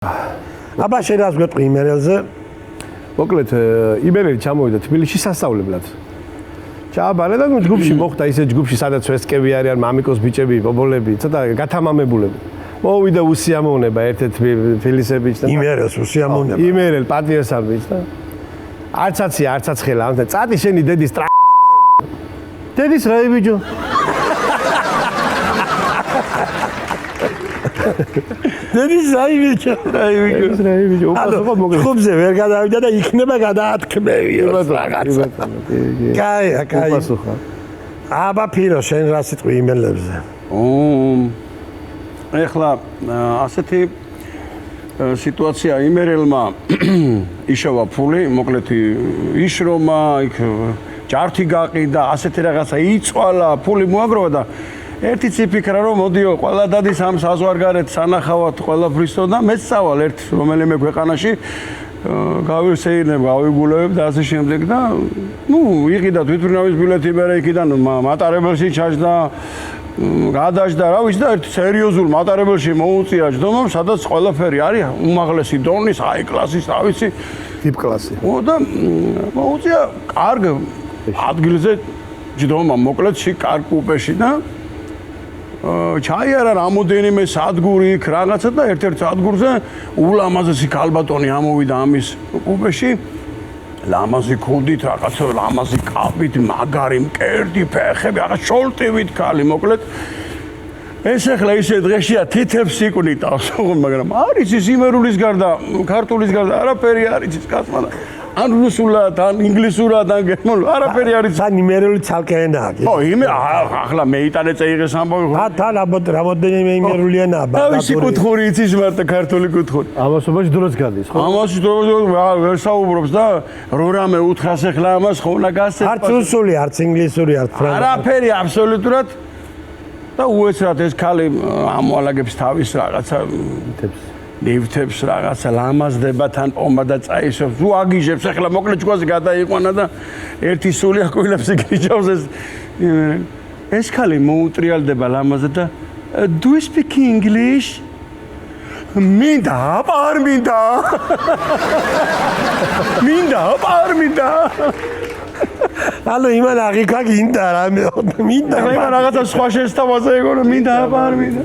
აბა შენ რას გვეტყვი იმერელზე? მოკლედ იმერელი ჩამოვიდა თბილისში სასწავლებლად. ჩააბარა და ჯგუფში მოხდა ისე ჯგუფში სადაც ვესკები არიან, მამიკოს ბიჭები, ბობოლები, ცოტა გათამამებულები. მოვიდა უსიამოვნება ერთ-ერთ ფილისებიც და იმერელს უსიამოვნება. იმერელ პატიოსამბიც და არცაცი არცაცხელა ამተ წადი შენი დედის დედის რა იბიჯო? დედის რა იბიჯო? რა იბიჯო? უპასუხო მოგე. ხუბზე ვერ გადავიდა და იქნება გადაათქმევიო რაღაცა. კაია, კაია. უპასუხო. აბა ფირო შენ რა სიტყვი იმერლებზე? ეხლა ასეთი სიტუაცია იმერელმა იშოვა ფული, მოკლედ იშრომა, იქ ჯართი გაყიდა, ასეთი რაღაცა იწვალა, ფული მოაგროვა და ერთი ციფიქრა რომ მოდიო, ყველა დადის ამ საზღვარგარეთ სანახავად ყველაფრისო და მეც წავალ ერთ რომელიმე ქვეყანაში გავისეირნებ, გავიგულებ და ასე შემდეგ და იყიდა თვითმფრინავის ბილეთი მერე იქიდან მატარებელში ჩაჯდა გადაჯდა რა ვიცი და ერთ სერიოზულ მატარებელში მოუწია ჯდომამ, სადაც ყველაფერი არის უმაღლესი დონის, ჰაი კლასის, რა ვიცი, ტიპ კლასი. და მოუწია კარგ ადგილზე ჯდომამ, მოკლედ კარგ კუპეში და ჩაიარა რამოდენიმე სადგური იქ რაღაცა და ერთ-ერთ სადგურზე ულამაზესი ქალბატონი ამოვიდა ამის კუპეში. ლამაზი ქუდით, რაღაცა ლამაზი კაბით, მაგარი მკერდი, ფეხები, რაღაც შოლტივით ქალი, მოკლედ. ეს ახლა ისე დღეშია თითებს იკვნიტავს, მაგრამ არის ის იმერულის გარდა, ქართულის გარდა არაფერი არის ის კაცმა. ან რუსულად, ან ინგლისურად, ან გერმანულად, არაფერი არის. თან იმერელი ცალკე ენაა. ო, ახლა მეიტანე წეიღეს ამბავი. თან რამოდენიმე იმერული ენაა. ავისი კუთხური იცის მარტო ქართული კუთხური. ამასობაში დროს გადის, ხო? ამაში დროს ვერ საუბრობს და რო რამე უთხრას ახლა ამას ხო უნდა გასცეთ. არც რუსული, არც ინგლისური, არც ფრანგული. არაფერი აბსოლუტურად და უეცრად ეს ქალი ამოალაგებს თავის რაღაცა ნივთებს რაღაცა ლამაზდება თან პომა და წაისობს. უ აგიჟებს ახლა მოკლედ ჯგვაზე გადაიყვანა და ერთი სული აკვილებს იგიჟავს ეს ქალი მოუტრიალდება ლამაზად და do you speak English? მინდა არ მინდა. მინდა არ მინდა. ანუ იმან აღიქა გინდა რამე მინდა. რაღაცა სხვა შესთავაზე ეგონა მინდა არ მინდა.